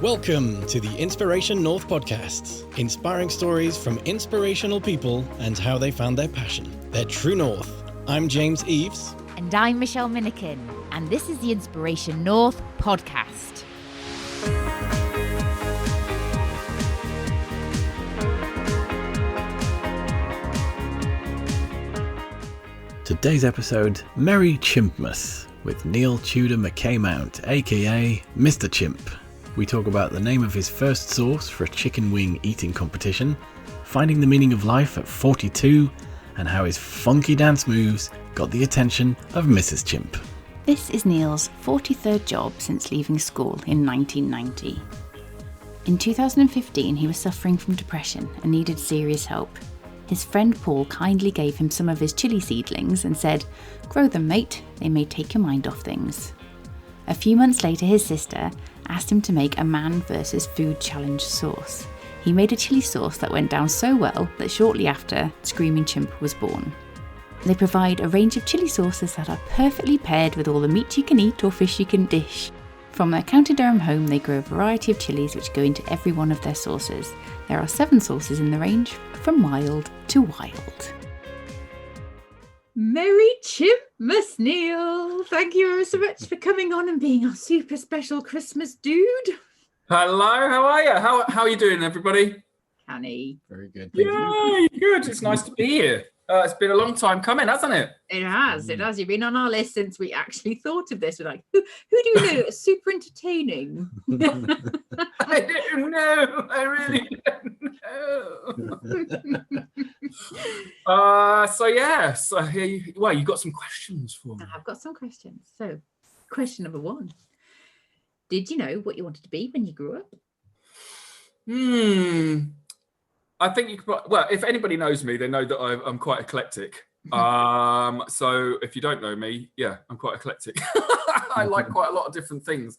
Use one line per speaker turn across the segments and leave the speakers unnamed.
Welcome to the Inspiration North podcasts, inspiring stories from inspirational people and how they found their passion, their true north. I'm James Eves.
And I'm Michelle Minikin, and this is the Inspiration North podcast.
Today's episode, Merry Chimpmas, with Niall Tudor McKay-Mount, aka Mr Chimp. We talk about the name of his first sauce for a chicken wing eating competition, finding the meaning of life at 42, and how his funky dance moves got the attention of Mrs Chimp.
This is Niall's 43rd job since leaving school in 1990. In 2015, he was suffering from depression and needed serious help. His friend Paul kindly gave him some of his chilli seedlings and said, "Grow them, mate, they may take your mind off things." A few months later, his sister asked him to make a man versus food challenge sauce. He made a chilli sauce that went down so well that shortly after, Screaming Chimp was born. They provide a range of chilli sauces that are perfectly paired with all the meat you can eat or fish you can dish. From their County Durham home, they grow a variety of chillies which go into every one of their sauces. There are 7 sauces in the range, from mild to wild.
Merry Chimpmas, Neil. Thank you ever so much for coming on and being our super special Christmas dude.
Hello, how are you? How are you doing, everybody?
Canny.
Very good.
Yay, good. It's nice to be here. It's been a long time coming, hasn't it?
It has. You've been on our list since we actually thought of this. We're like, who do you know that's super entertaining?
I don't know. I really don't know. So here you got some questions for me.
I've got some questions. So, question number 1. Did you know what you wanted to be when you grew up?
I think you could. Well, if anybody knows me, they know that I'm quite eclectic. So if you don't know me, yeah, I'm quite eclectic. I like quite a lot of different things,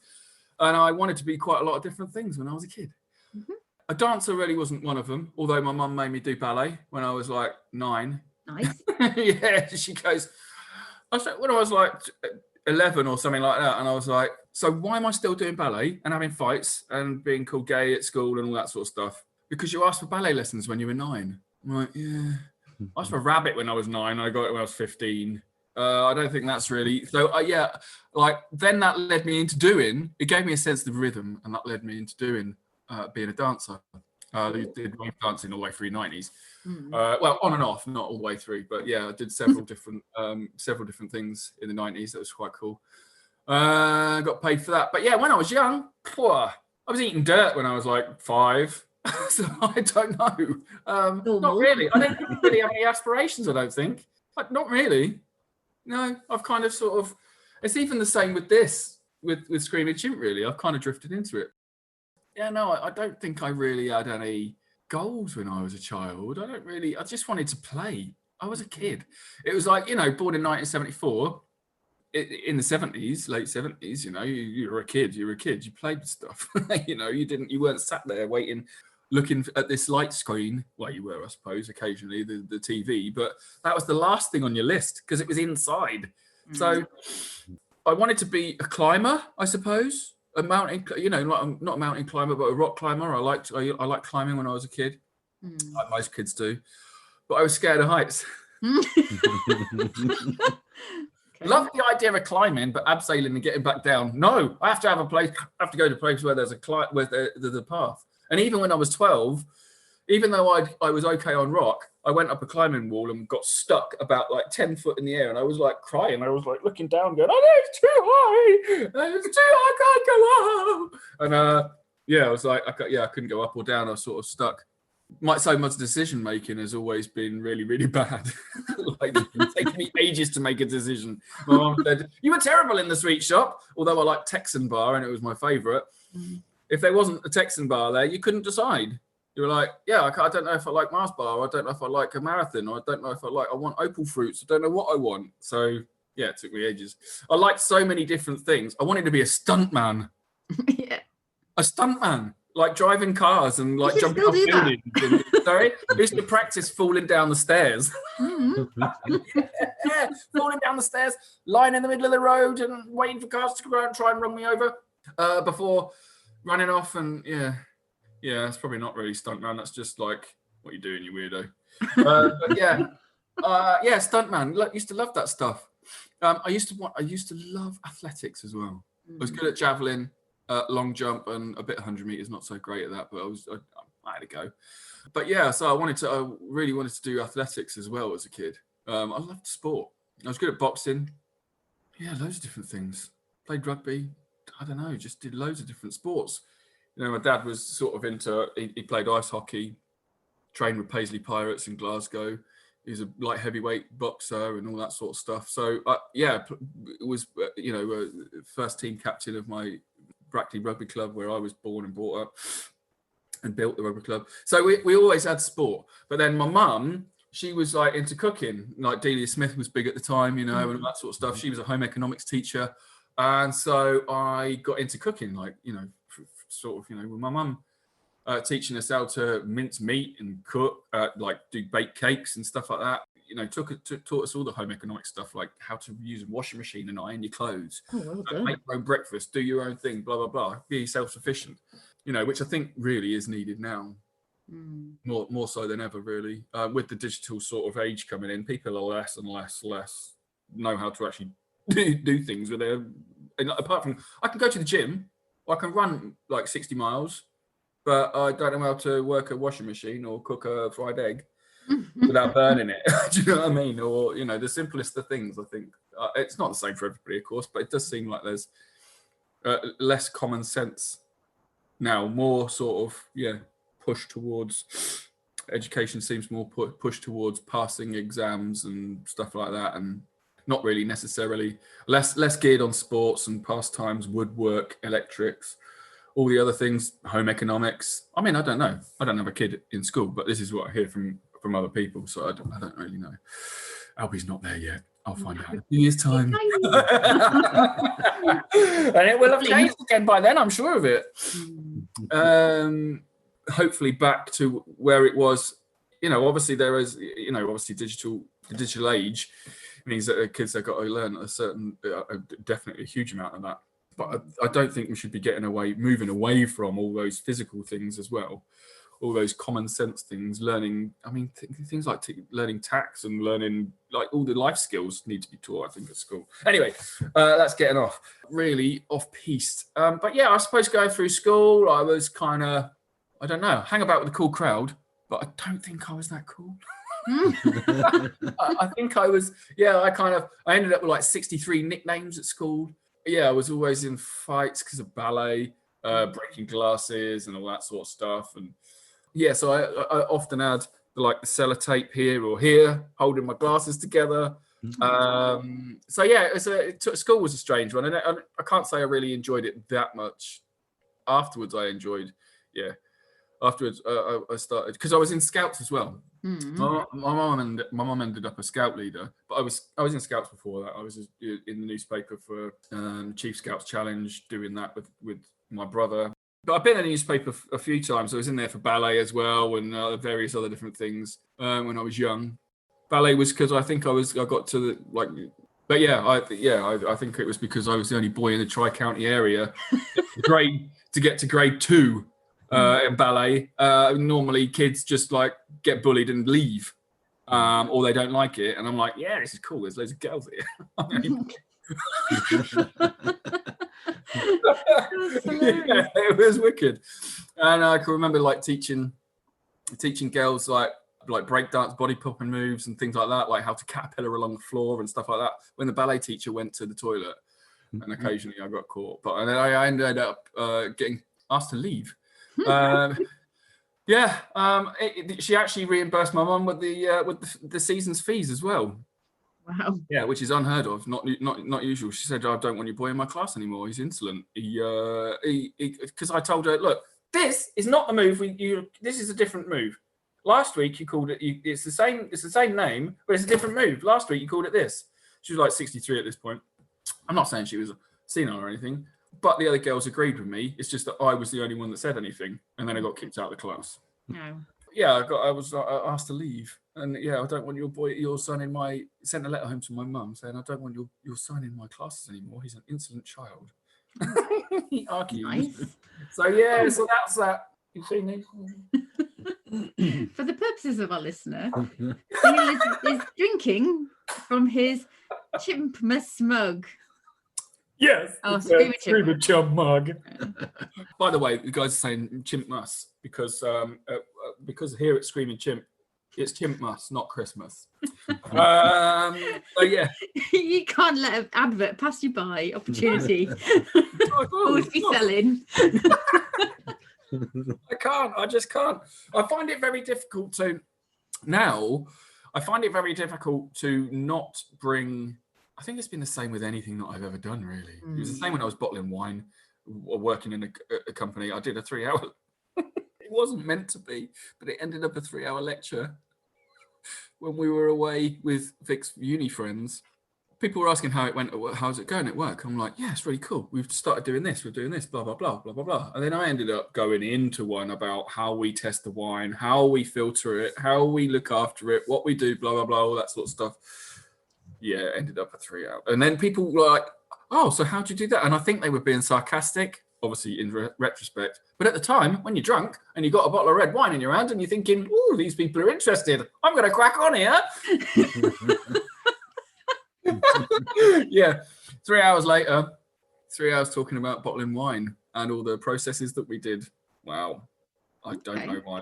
and I wanted to be quite a lot of different things when I was a kid. Mm-hmm. A dancer really wasn't one of them, although my mum made me do ballet when I was like 9.
Nice.
Yeah, she goes. When I was like 11 or something like that, and I was like, so why am I still doing ballet and having fights and being called gay at school and all that sort of stuff? Because you asked for ballet lessons when you were 9. I'm like, yeah. I asked for rabbit when I was 9. I got it when I was 15. I don't think that's really... So, then that led me into doing... It gave me a sense of rhythm, and that led me into doing being a dancer. I did wave dancing all the way through the 90s. Well, on and off, not all the way through. But, yeah, I did several different things in the 90s. That was quite cool. Got paid for that. But, yeah, when I was young, I was eating dirt when I was, like, 5. So I don't know. Not really. I don't really have any aspirations, I don't think. Not really. No, I've kind of sort of... It's even the same with this, with Screaming Chimp, really. I've kind of drifted into it. Yeah, no, I don't think I really had any goals when I was a child. I just wanted to play. I was a kid. It was like, born in 1974... in the 70s, late 70s, you were a kid. You played with stuff. You weren't sat there waiting, looking at this light screen. Well, you were, I suppose, occasionally, the TV, but that was the last thing on your list because it was inside. So I wanted to be a climber, I suppose, a mountain, not a mountain climber, but a rock climber. I liked climbing when I was a kid, like most kids do, but I was scared of heights. Okay. Love the idea of climbing, but abseiling and getting back down. No, I have to have a place. I have to go to a place where there's there's a path. And even when I was 12, even though I was okay on rock, I went up a climbing wall and got stuck about like 10 foot in the air, and I was like crying. I was like looking down, going, "Oh, it's too high! It's too high! I can't go up!" And I was like, I couldn't go up or down. I was sort of stuck. My decision making has always been really, really bad. Like it's taken me ages to make a decision. My mum said, "You were terrible in the sweet shop," although I liked Texan bar and it was my favourite. If there wasn't a Texan bar there, you couldn't decide. You were like, "Yeah, I don't know if I like Mars bar. I don't know if I like a marathon. Or I don't know if I want opal fruits. I don't know what I want." So yeah, it took me ages. I liked so many different things. I wanted to be a stuntman.
Yeah,
a stuntman. Like driving cars and like jumping off buildings. Sorry, I used to practice falling down the stairs. Yeah, falling down the stairs, lying in the middle of the road and waiting for cars to come around and try and run me over before running off and yeah, that's probably not really stuntman. That's just like what you doing, you weirdo. But yeah, stuntman. Look, used to love that stuff. I used to love athletics as well. I was good at javelin, long jump, and a bit of 100 meters. Not so great at that, but I had a go. But yeah, so I really wanted to do athletics as well as a kid. I loved sport. I was good at boxing. Yeah, loads of different things. Played rugby. I don't know, just did loads of different sports. You know, my dad was sort of he played ice hockey, trained with Paisley Pirates in Glasgow. He was a light heavyweight boxer and all that sort of stuff. So was, first team captain of my Brackley Rugby Club where I was born and brought up and built the rugby club. So we always had sport. But then my mum, she was like into cooking. Like Delia Smith was big at the time, you know, and all that sort of stuff. She was a home economics teacher. And so I got into cooking, like, you know, sort of, you know, with my mum teaching us how to mince meat and cook, like do baked cakes and stuff like that. You know, taught us all the home economics stuff, like how to use a washing machine and iron your clothes, make your own breakfast, do your own thing, blah, blah, blah, be self-sufficient, you know, which I think really is needed now. More so than ever, really. With the digital sort of age coming in, people are less and less know how to actually do things with their. And apart from, I can go to the gym, or I can run like 60 miles, but I don't know how to work a washing machine or cook a fried egg without burning it. Do you know what I mean? Or, you know, the simplest of things, I think. It's not the same for everybody, of course, but it does seem like there's less common sense now, more sort of, push towards education seems more push towards passing exams and stuff like that, and not really necessarily less geared on sports and pastimes, woodwork, electrics, all the other things, home economics. I mean, I don't know. I don't have a kid in school, but this is what I hear from other people, so I don't really know. Albie's not there yet. I'll find out in a few years' time. And it will have changed again by then, I'm sure of it. Hopefully back to where it was. You know, obviously there is, you know, obviously the digital age means that kids have got to learn definitely a huge amount of that. But I don't think we should be moving away from all those physical things as well. All those common sense things, learning, I mean, things like learning tax and learning, like all the life skills need to be taught, I think, at school. Anyway, that's getting off, really off-piste. But yeah, I suppose going through school, I was kind of, I don't know, hang about with a cool crowd, but I don't think I was that cool. I think I was, I ended up with like 63 nicknames at school. Yeah, I was always in fights because of ballet, breaking glasses and all that sort of stuff. And yeah, so I often had like the sellotape here or here, holding my glasses together. So yeah, school was a strange one, and I can't say I really enjoyed it that much. Afterwards, I enjoyed, Afterwards, I started because I was in Scouts as well. My mum ended up a Scout leader, but I was in Scouts before that. I was in the newspaper for Chief Scouts Challenge, doing that with my brother. But I've been in the newspaper a few times. I was in there for ballet as well, and various other different things when I was young. Ballet was because I think I got to the like. But I think it was because I was the only boy in the Tri-County area to get to grade 2 in ballet. Normally kids just like get bullied and leave, or they don't like it. And I'm like, yeah, this is cool. There's loads of girls here. Yeah, it was wicked. And I can remember like teaching girls like breakdance, body popping moves and things like that, like how to caterpillar along the floor and stuff like that, when the ballet teacher went to the toilet. And occasionally I got caught, but and then I ended up getting asked to leave. She actually reimbursed my mum with the season's fees as well.
Wow.
Yeah, which is unheard of, not usual. She said, "I don't want your boy in my class anymore. He's insolent." Because I told her, "Look, this is not the move. This is a different move. Last week you called it. It's the same name, but it's a different move. Last week you called it this." She was like 63 at this point. I'm not saying she was senile or anything, but the other girls agreed with me. It's just that I was the only one that said anything, and then I got kicked out of the class.
No.
Yeah, I was asked to leave, and I don't want your son in my. Sent a letter home to my mum saying I don't want your son in my classes anymore. He's an insolent child. He argued.
Nice.
So yeah, so that's that. You see me?
For the purposes of our listener, Neil is drinking from his Chimpmas mug.
Yes.
Oh, Screaming
Chimp mug. By the way, the guys are saying Chimpmas because here at Screaming Chimp, it's Chimpmas, not Christmas. So yeah,
You can't let an advert pass you by. Opportunity. Always be selling.
I just can't. I find it very difficult to not bring. I think it's been the same with anything that I've ever done, really. It was the same when I was bottling wine or working in a company. I did a 3-hour. It wasn't meant to be, but it ended up a 3-hour lecture when we were away with Vic's uni friends. People were asking how it went, how's it going at work? I'm like, yeah, it's really cool. We've started doing this, we're doing this, blah, blah, blah, blah, blah, blah. And then I ended up going into one about how we test the wine, how we filter it, how we look after it, what we do, blah, blah, blah, all that sort of stuff. Yeah, it ended up a 3-hour. And then people were like, oh, so how'd you do that? And I think they were being sarcastic, obviously in retrospect. But at the time, when you're drunk and you've got a bottle of red wine in your hand and you're thinking, oh, these people are interested. I'm going to crack on here. Yeah, 3 hours later, 3 hours talking about bottling wine and all the processes that we did. Wow. I don't know why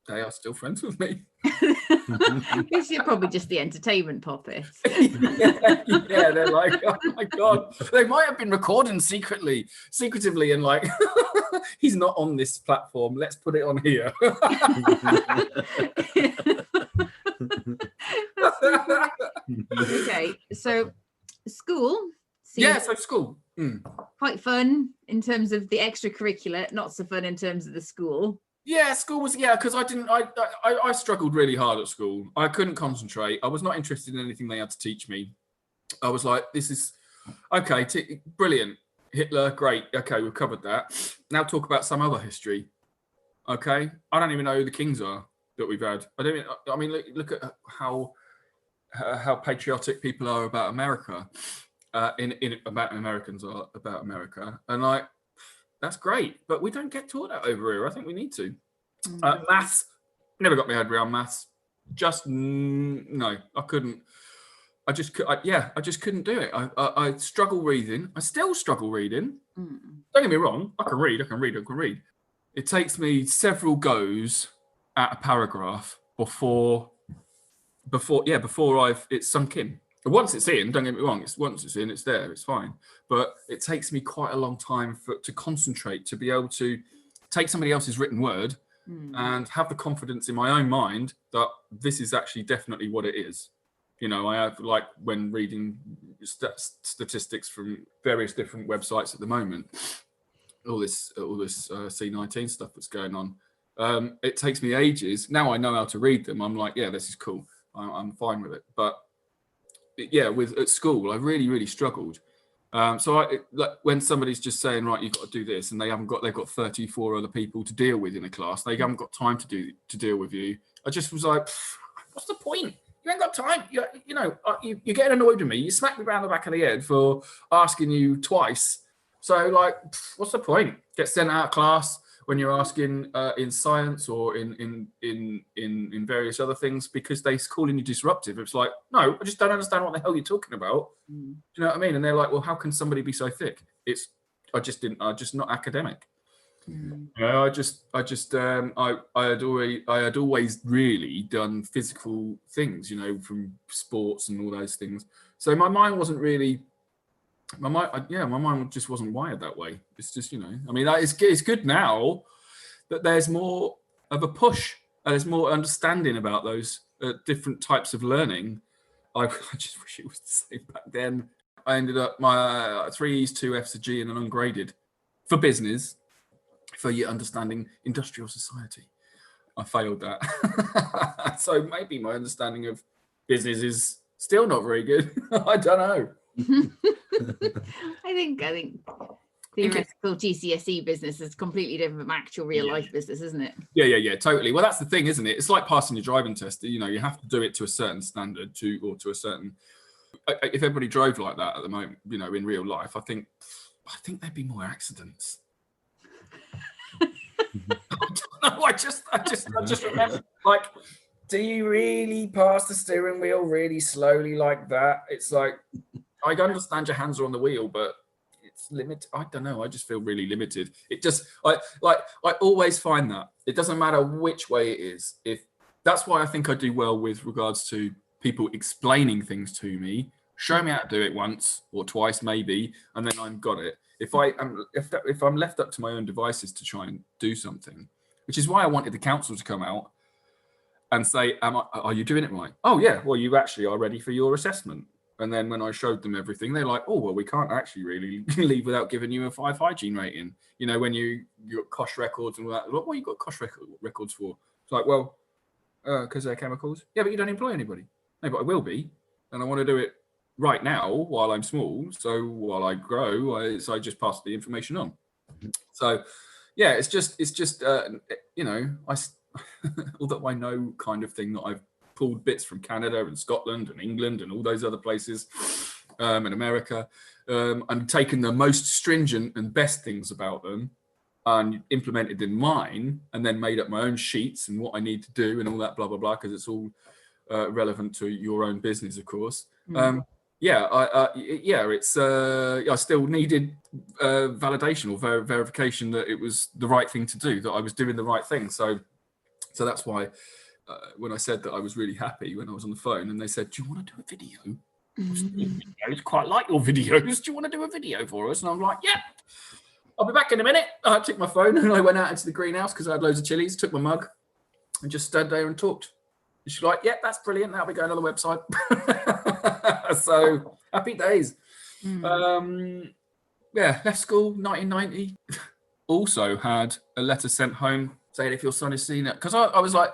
they are still friends with me.
This is probably just the entertainment puppets.
Yeah, they're like, oh my God. They might have been recording secretively and like, he's not on this platform. Let's put it on here.
Okay, so school.
So school.
Quite fun in terms of the extracurricular, not so fun in terms of the school.
Yeah, school was, because I struggled really hard at school. I couldn't concentrate. I was not interested in anything they had to teach me. I was like, this is, okay, brilliant. Hitler, great. Okay, we've covered that. Now talk about some other history. Okay? I don't even know who the kings are that we've had. I mean, look at how patriotic people are about America, about Americans are about America. And like, that's great, but we don't get taught that over here. I think we need to. Maths, never got my head around maths. Just no, I couldn't. I just couldn't do it. I struggle reading. I still struggle reading. Don't get me wrong. I can read. It takes me several goes at a paragraph before it's sunk in. Once it's in, don't get me wrong, once it's in, it's there, it's fine. But it takes me quite a long time to concentrate, to be able to take somebody else's written word and have the confidence in my own mind that this is actually definitely what it is. You know, I have, like, when reading statistics from various different websites at the moment, all this C19 stuff that's going on. It takes me ages. Now I know how to read them. I'm like, yeah, this is cool. I'm fine with it. But yeah, at school, I really, really struggled. When somebody's just saying, right, you've got to do this, and they've got 34 other people to deal with in a class, they haven't got time to deal with you. I just was like, what's the point? You ain't got time. You're getting annoyed with me. You smacked me around the back of the head for asking you twice. So, like, what's the point? Get sent out of class when you're asking in science or in various other things because they're calling you disruptive. It's like, no, I just don't understand what the hell you're talking about. Do you know what I mean? And they're like, well, how can somebody be so thick? I just not academic. You know, I had always really done physical things, you know, from sports and all those things. So my mind wasn't really. My mind just wasn't wired that way. It's just, you know, I mean, it's good now that there's more of a push and there's more understanding about those different types of learning. I just wish it was the same back then. I ended up my 3 E's, 2 F's, a G, and an ungraded for business for your understanding industrial society. I failed that. So maybe my understanding of business is still not very good. I don't know.
I think theoretical GCSE business is completely different from actual real life business, isn't it?
Yeah, totally. Well, that's the thing, isn't it? It's like passing your driving test. You know, you have to do it to a certain standard, to a certain. If everybody drove like that at the moment, you know, in real life, I think there'd be more accidents. No, I just remember, like, do you really pass the steering wheel really slowly like that? It's like, I understand your hands are on the wheel, but it's limited. I don't know. I just feel really limited. It just, I always find that it doesn't matter which way it is. If that's why I think I do well with regards to people explaining things to me. Show me how to do it once or twice, maybe, and then I've got it. If I'm left up to my own devices to try and do something, which is why I wanted the council to come out and say, are you doing it right? Oh yeah, well, you actually are ready for your assessment. And then when I showed them everything, they're like, oh, well, we can't actually really leave without giving you a 5 hygiene rating. You know, when you got COSH records and all that, what you got COSH records for? It's like, well, because they're chemicals. Yeah, but you don't employ anybody. No, but I will be. And I want to do it right now while I'm small. So while I grow, I just pass the information on. So yeah, it's just you know, although I know kind of thing that I've pulled bits from Canada and Scotland and England and all those other places, and America, and taken the most stringent and best things about them and implemented in mine, and then made up my own sheets and what I need to do and all that blah blah blah, because it's all relevant to your own business, of course. It's I still needed validation or verification that it was the right thing to do, that I was doing the right thing. So that's why when I said that I was really happy when I was on the phone, and they said, "Do you want to do a video? Videos, quite like your videos. Do you want to do a video for us?" And I'm like, "Yeah, I'll be back in a minute." I took my phone and I went out into the greenhouse because I had loads of chilies. Took my mug and just stood there and talked. And she's like, "Yeah, that's brilliant. That'll be going on the website." So happy days. Left school 1990. Also had a letter sent home saying, if your son is seen it, because I was like,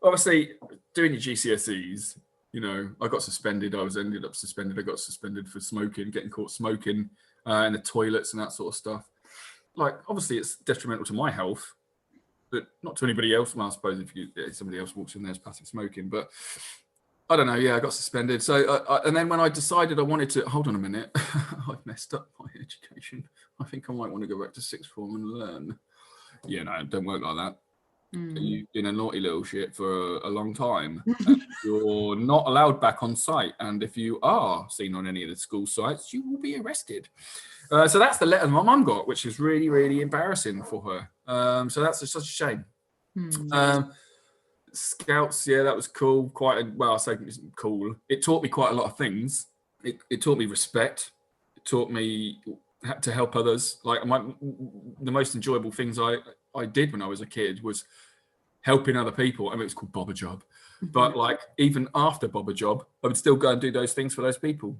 obviously doing your GCSEs, you know, I got suspended. Ended up suspended. I got suspended for smoking, getting caught smoking in the toilets and that sort of stuff. Like, obviously it's detrimental to my health, but not to anybody else. Well, I suppose if somebody else walks in there, it's passive smoking, but I don't know. Yeah, I got suspended. So, and then when I decided I wanted to, hold on a minute, I've messed up my education. I think I might want to go back to sixth form and learn. Yeah, no, it don't work like that. You've been a naughty little shit for a long time. You're not allowed back on site. And if you are seen on any of the school sites, you will be arrested. So that's the letter my mum got, which is really, really embarrassing for her. So that's such a shame. Scouts, yeah, that was cool. I say it's cool. It taught me quite a lot of things. It taught me respect. It taught me to help others. Like the most enjoyable things I did when I was a kid was helping other people. I mean, it's called Bob a Job, but like even after Bob a Job, I would still go and do those things for those people.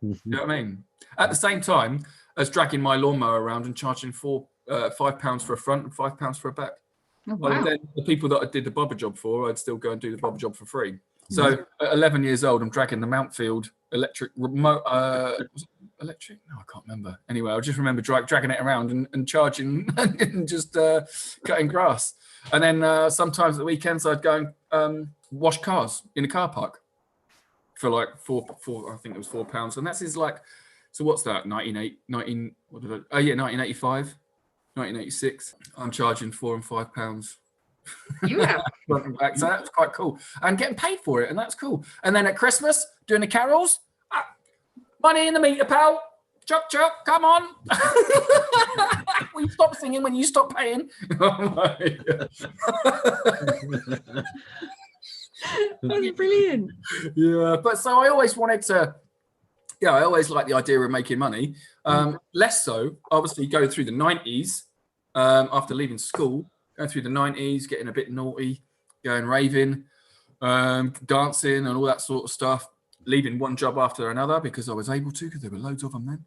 You know what I mean? At the same time as dragging my lawnmower around and charging £5 for a front and £5 for a back.
Oh, wow.
And then the people that I did the bobber job for, I'd still go and do the bobber job for free. So at 11 years old, I'm dragging the Mountfield electric remote. Electric? No, I can't remember. Anyway, I just remember dragging it around and charging and just cutting grass. And then sometimes at the weekends, I'd go and wash cars in a car park for like four. I think it was £4. And that's like, so what's that? 1985. 1986. I'm charging £4 and £5.
Yeah.
So that's quite cool. And getting paid for it, and that's cool. And then at Christmas, doing the carols, money in the meter, pal. Chuck, chuck, come on. We stop singing when you stop paying. Oh my God.
That's brilliant.
Yeah, but so I always wanted to. Yeah, I always liked the idea of making money. Less so, obviously, going through the 90s, after leaving school, going through the 90s, getting a bit naughty, going raving, dancing and all that sort of stuff, leaving one job after another because I was able to, because there were loads of them then.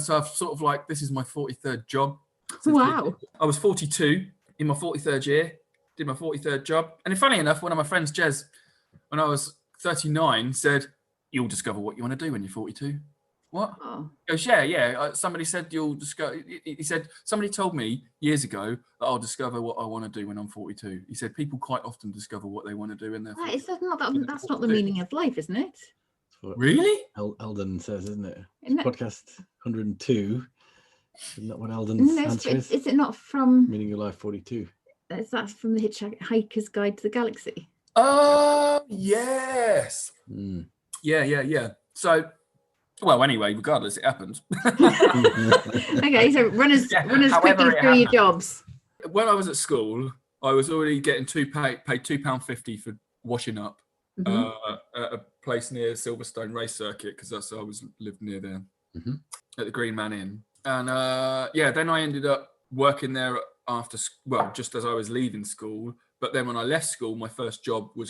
So I've sort of like, this is my 43rd job.
Wow.
I was 42 in my 43rd year, did my 43rd job. And funny enough, one of my friends, Jez, when I was 39, said, "You'll discover what you want to do when you're 42." What?
Oh.
He goes, yeah. Somebody said you'll discover. He said, somebody told me years ago that I'll discover what I want to do when I'm 42. He said people quite often discover what they want to do in their 40s.
That's not the meaning of life, isn't it?
Really?
Eldon says, isn't it?
Isn't it?
Podcast 102. Isn't that what Eldon's
No,
answer is?
is it not from?
Meaning Your Life 42.
That's from the Hitchhiker's Guide to the Galaxy.
Oh, yes.
Mm.
Yeah. So, well, anyway, regardless, it happened.
Okay, so run us quickly through your jobs.
When I was at school, I was already getting paid £2.50 for washing up at a place near Silverstone Race Circuit, because I lived near there at the Green Man Inn. And then I ended up working there just as I was leaving school. But then when I left school, my first job I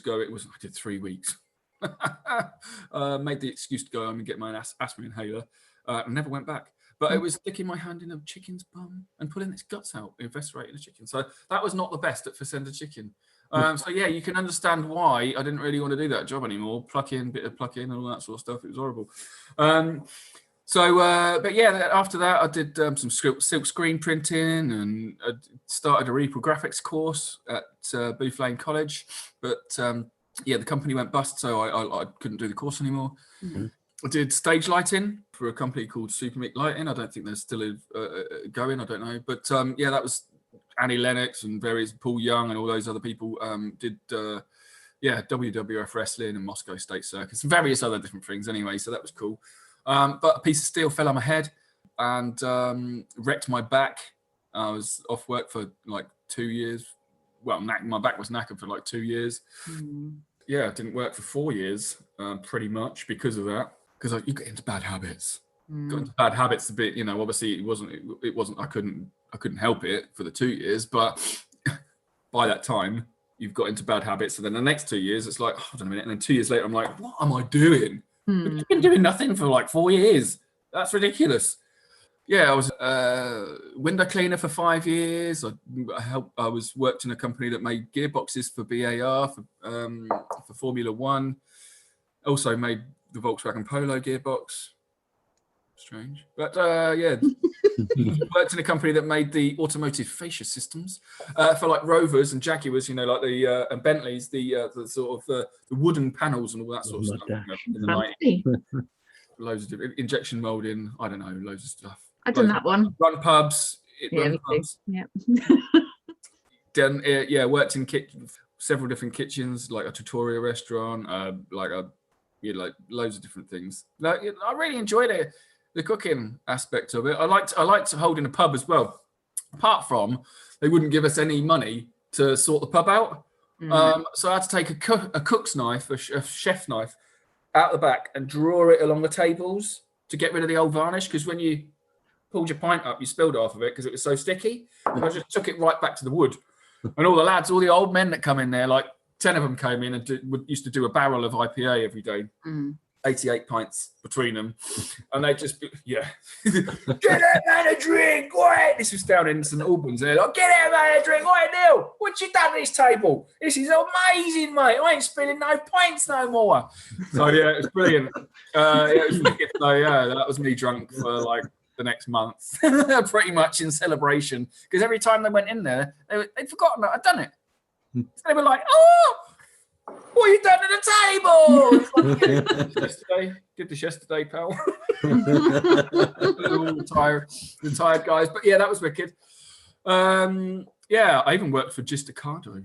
did 3 weeks. Made the excuse to go home and get my asthma inhaler. And never went back. But it was sticking my hand in a chicken's bum and pulling its guts out, eviscerating a chicken. So that was not the best at Fazenda chicken. So yeah, you can understand why I didn't really want to do that job anymore. Bit of pluck in and all that sort of stuff. It was horrible. But yeah, after that, I did some silk screen printing, and I started a reprographics course at Booth Lane College. But the company went bust, so I couldn't do the course anymore. I did stage lighting for a company called Supermic Lighting. I don't think they're still going. I don't know. But that was Annie Lennox and Paul Young and all those other people did WWF wrestling and Moscow State Circus and various other different things anyway. So that was cool. But a piece of steel fell on my head and wrecked my back. I was off work for like 2 years. Well, my back was knackered for like 2 years. Yeah, I didn't work for 4 years, pretty much because of that. Because you get into bad habits. Got into bad habits a bit, obviously it wasn't, I couldn't help it for the 2 years, but by that time you've got into bad habits. And then the next 2 years, it's like, hold on a minute. And then 2 years later, I'm like, what am I doing? I've been doing nothing for like 4 years. That's ridiculous. Yeah, I was a window cleaner for 5 years. I worked in a company that made gearboxes for BAR, for Formula One. Also made the Volkswagen Polo gearbox. Strange. But worked in a company that made the automotive fascia systems for like Rovers and Jaguars, like the and Bentleys, the sort of the wooden panels and all that sort of stuff. In the night. Loads of different injection molding. I don't know, loads of stuff.
I've done that one.
Run pubs.
Yeah.
Done. Worked in several different kitchens, like a tutorial restaurant, like loads of different things. Like, I really enjoyed it. The cooking aspect of it. I liked holding a pub as well. Apart from they wouldn't give us any money to sort the pub out, so I had to take a cook's knife, a chef knife, out the back and draw it along the tables to get rid of the old varnish. Because when you pulled your pint up, you spilled half of it because it was so sticky. And I just took it right back to the wood. And all the old men that come in there, like 10 of them came in and used to do a barrel of IPA every day. 88 pints between them, and they just get that man a drink. What? This was down in St Albans. They're like, get that man a drink. What, Neil? What you done at this table? This is amazing, mate. I ain't spilling no pints no more. So yeah, it was brilliant. It was wicked. So yeah, that was me drunk for like the next month, pretty much in celebration. Because every time they went in there, they'd forgotten that I'd done it. So they were like, oh, what you done at the table? Did this yesterday, pal. All tired guys. But yeah, that was wicked. I even worked for Just Ocado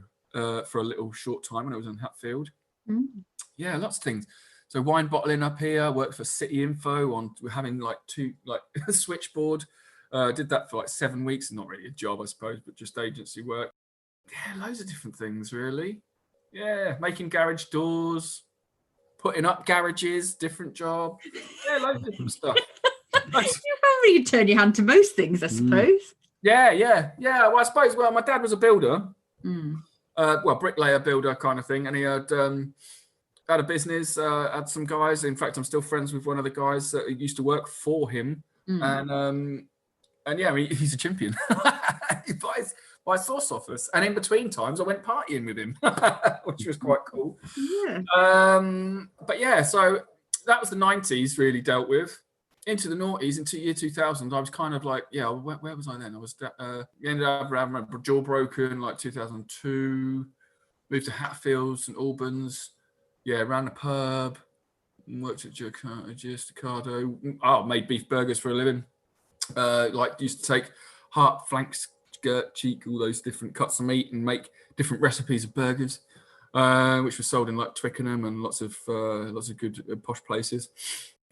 for a little short time when I was in Hatfield. Yeah, lots of things. So wine bottling up here. Worked for City Info we're having a switchboard. Did that for like 7 weeks. Not really a job, I suppose, but just agency work. Yeah, loads of different things, really. Yeah, making garage doors, putting up garages, different job. Yeah, loads of different stuff.
You probably turn your hand to most things, I suppose.
Yeah. Well, I suppose. Well, my dad was a builder. Bricklayer, builder kind of thing, and he had a business. Had some guys. In fact, I'm still friends with one of the guys that used to work for him, and yeah, he's a champion. He buys sauce off us, and in between times I went partying with him, which was quite cool. But yeah, so that was the 90s really dealt with. Into the noughties, into year 2000, I was kind of like, where was I then? I was ended up having my jaw broken like 2002, moved to Hatfield, St Albans, ran a pub, worked at Just Ocado, made beef burgers for a living. like used to take heart, flank, skirt, cheek, all those different cuts of meat and make different recipes of burgers, which were sold in like Twickenham and lots of good posh places.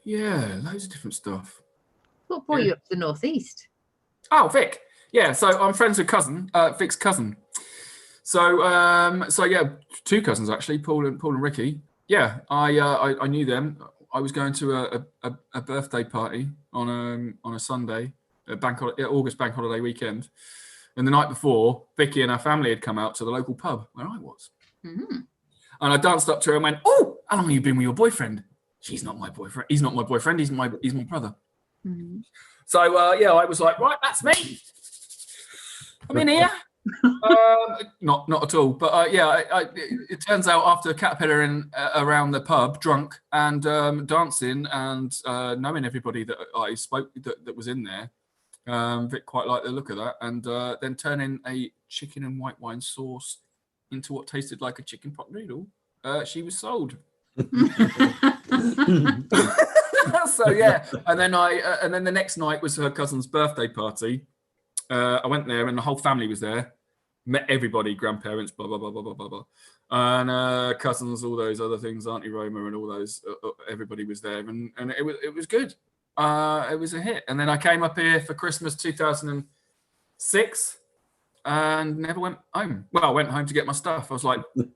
Yeah, loads of different stuff.
What brought you up to the northeast?
Oh, Vic. Yeah, so I'm friends with Vic's cousin. So yeah, two cousins actually, Paul and Ricky. Yeah, I knew them. I was going to a birthday party on a Sunday, August bank holiday weekend, and the night before, Vicky and her family had come out to the local pub where I was, and I danced up to her and went, "Oh, how long have you been with your boyfriend?" She's not my boyfriend. He's not my boyfriend. He's my brother. Mm-hmm. So yeah, I was like, right, that's me. I'm in here. Not at all. But yeah, it turns out after caterpillaring around the pub, drunk and dancing and knowing everybody that I spoke that was in there, Vic quite liked the look of that, and then turning a chicken and white wine sauce into what tasted like a chicken pot noodle, she was sold. So yeah, and then the next night was her cousin's birthday party. I went there and the whole family was there. Met everybody, grandparents, blah blah blah blah blah blah blah, and cousins, all those other things, Auntie Roma, and all those. Everybody was there, and it was good. It was a hit. And then I came up here for Christmas 2006, and never went home. Well, I went home to get my stuff. I was like, what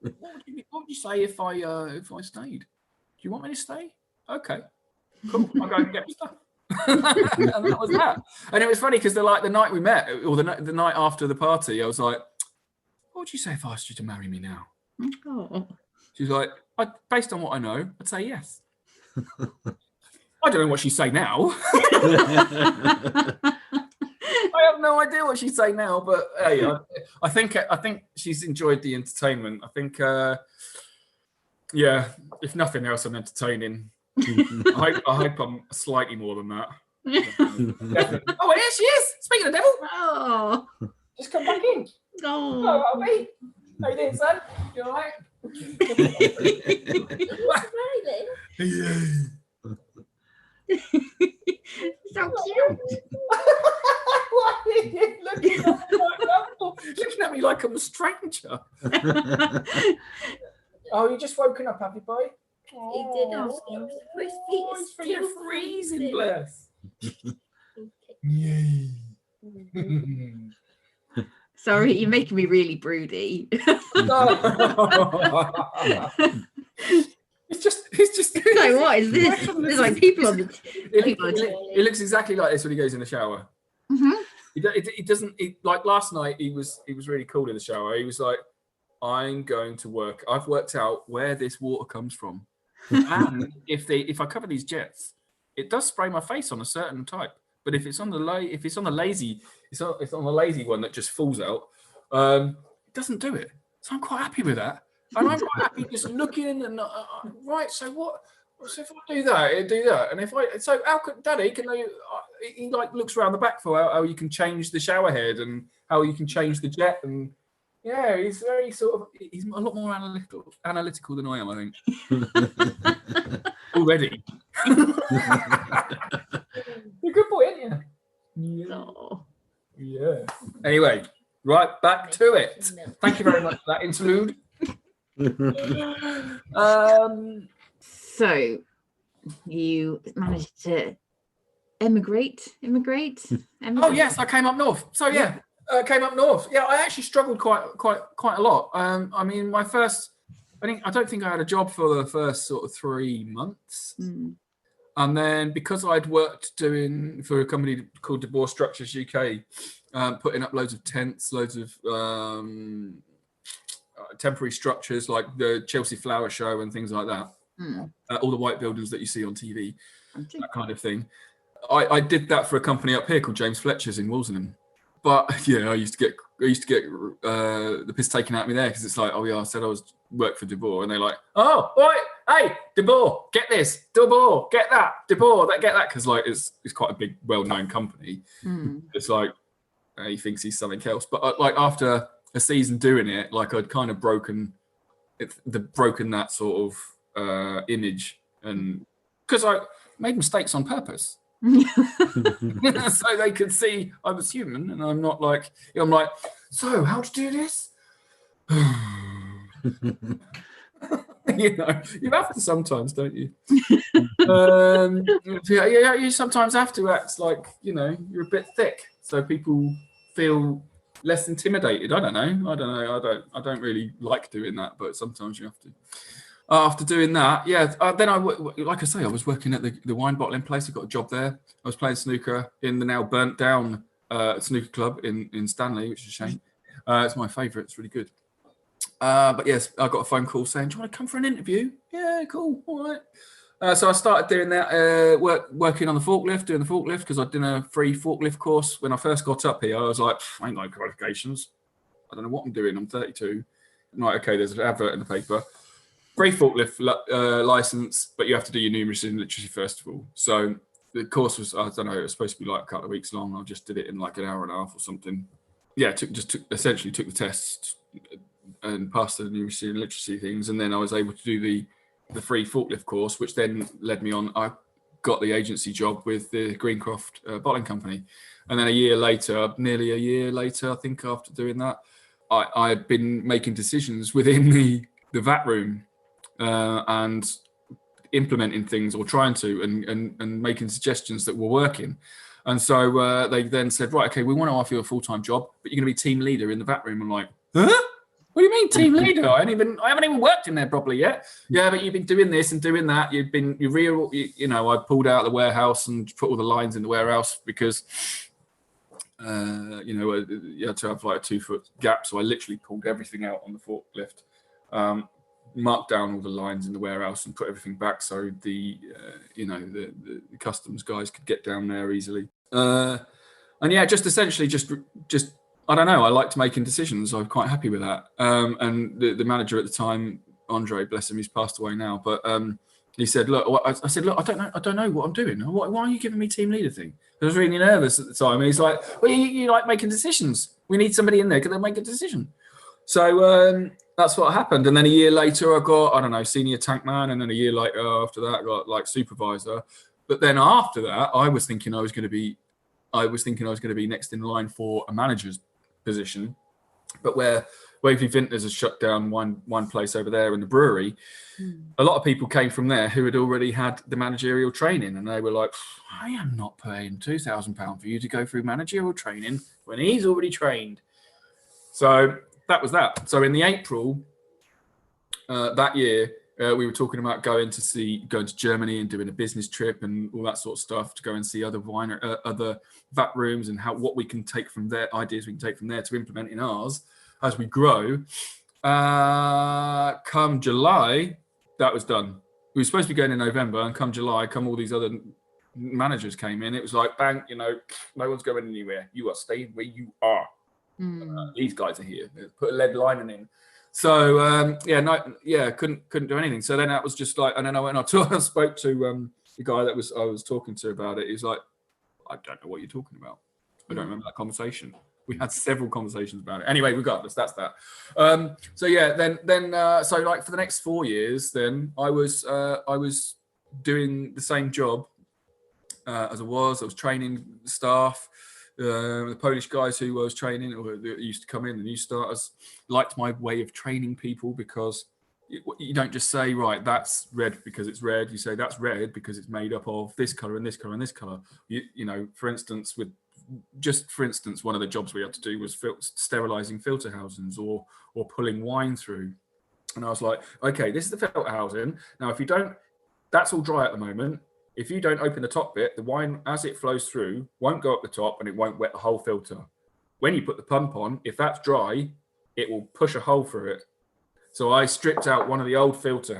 would you say if I stayed? Do you want me to stay? Okay, cool. I'll go and get my stuff. And that was that. And it was funny because the night we met, or the night after the party, I was like, what would you say if I asked you to marry me now?
Oh.
She was like, based on what I know, I'd say yes. I don't know what she'd say now. I have no idea what she'd say now, but hey, I think she's enjoyed the entertainment. I think yeah, if nothing else, I'm entertaining. I hope I'm slightly more than that. Definitely. Oh, here she is. Speaking of devil. Oh, just come back in.
Oh,
I'll be. How you doing, son? You all right? Yeah.
So cute.
Why are you looking at me like I'm a stranger? Oh, you just woken up, have you, boy?
He did ask him. His feet are still
freezing, bless. Yay.
Sorry, you're making me really broody.
It's just
like, what is this? There's like people on the.
It looks exactly like this when he goes in the shower.
Mm-hmm.
He doesn't. Like last night, he was really cool in the shower. He was like, "I'm going to work. I've worked out where this water comes from, and if I cover these jets, it does spray my face on a certain type. But if it's on the lazy one that just falls out, it doesn't do it. So I'm quite happy with that. And I'm quite happy just looking and right. So what? So if I do that, it'll do that. And if how could Daddy? Can they? He like looks around the back for how you can change the shower head and how you can change the jet. And yeah, he's very he's a lot more analytical than I am, I think. Already. You're a good boy, aren't you? Yeah.
Oh.
Yeah. Anyway, right back to it. Thank you very much for that interlude.
So you managed to emigrate.
Oh yes, I came up north. So yeah, came up north. Yeah, I actually struggled quite a lot. I mean, I don't think I had a job for the first sort of 3 months. And then because I'd worked doing for a company called Divorce Structures UK, putting up loads of tents, loads of temporary structures like the Chelsea Flower Show and things like that. All the white buildings that you see on TV, that kind of thing. I did that for a company up here called James Fletcher's in Walsingham. But yeah, I used to get the piss taken out of me there because it's like, oh yeah, I said I was work for DeBoer, and they're like, oh, right, hey, DeBoer, get this, DeBoer, get that, DeBoer, get that, because like it's quite a big, well-known company. It's like he thinks he's something else. But like after a season doing it, like I'd kind of broken that sort of image, and because I made mistakes on purpose. so they could see I was human, and I'm not like, I'm like, so how to do this? You know, you have to sometimes, don't you? Yeah, you sometimes have to act like, you know, you're a bit thick, so people feel less intimidated. I don't know. I don't really like doing that, but sometimes you have to. After doing that, then like I say, I was working at the wine bottling place. I got a job there. I was playing snooker in the now burnt down snooker club in Stanley, which is a shame. It's my favourite. It's really good. But yes, I got a phone call saying, "Do you want to come for an interview?" Yeah, cool. All right. So I started doing that, working on the forklift, doing the forklift, because I'd done a free forklift course when I first got up here. I was like, I ain't got no qualifications. I don't know what I'm doing. I'm 32. I'm like, okay, there's an advert in the paper. Free forklift license, but you have to do your numeracy and literacy first of all. So the course was, I don't know, it was supposed to be like a couple of weeks long. I just did it in like an hour and a half or something. Yeah, essentially took the test and passed the numeracy and literacy things, and then I was able to do the free forklift course, which then led me on. I got the agency job with the Greencroft bottling company, and then nearly a year later, I think, after doing that, I had been making decisions within the VAT room and implementing things, or trying to, and making suggestions that were working. And so they then said, right, okay, we want to offer you a full-time job, but you're going to be team leader in the VAT room. I'm like, huh? What do you mean team leader? I haven't even worked in there properly yet. Yeah, but you've been doing this and doing that. I pulled out the warehouse and put all the lines in the warehouse because, you had to have like a 2-foot gap. So I literally pulled everything out on the forklift, marked down all the lines in the warehouse and put everything back so the customs guys could get down there easily. And yeah, just essentially just I don't know. I liked making decisions. I'm quite happy with that. And the manager at the time, Andre, bless him, he's passed away now. But he said, "Look," I said, "Look, I don't know what I'm doing. Why are you giving me team leader thing?" I was really nervous at the time. And he's like, "Well, you like making decisions. We need somebody in there. Can they make a decision?" So that's what happened. And then a year later, I got, I don't know, senior tank man. And then a year later after that, I got like supervisor. But then after that, I was thinking I was going to be next in line for a manager's position. But where Waverley Vintners has shut down one place over there in the brewery, a lot of people came from there who had already had the managerial training, and they were like, I am not paying £2,000 for you to go through managerial training when he's already trained. So that was that. So in the April that year, we were talking about going to Germany and doing a business trip and all that sort of stuff, to go and see other VAT rooms and what we can take from there, ideas we can take from there to implement in ours as we grow. Come July, that was done. We were supposed to be going in November, and come July, all these other managers came in. It was like, bang, no one's going anywhere. You are staying where you are. These guys are here. Put a lead lining in. So couldn't do anything. So then that was just like, and then I spoke to the guy that I was talking to about it. He's like, I don't know what you're talking about. I don't remember that conversation. We had several conversations about it. Anyway, regardless, that's that. So like for the next 4 years, then I was doing the same job as I was training staff. The Polish guys who I was training, or that used to come in, the new starters, liked my way of training people, because you don't just say, right, that's red because it's red. You say that's red because it's made up of this color and this color and this color. For instance, one of the jobs we had to do was sterilizing filter housings or pulling wine through. And I was like, okay, this is the filter housing. Now, if you don't, that's all dry at the moment. If you don't open the top bit, the wine, as it flows through, won't go up the top and it won't wet the whole filter. When you put the pump on, if that's dry, it will push a hole through it. So I stripped out one of the old filters,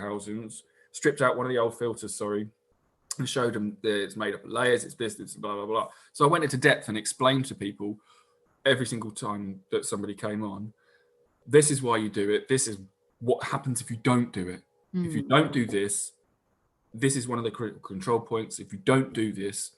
and showed them that it's made up of layers, it's this, blah, blah, blah. So I went into depth and explained to people every single time that somebody came on, this is why you do it. This is what happens if you don't do it. If you don't do this, this is one of the critical control points. If you don't do this,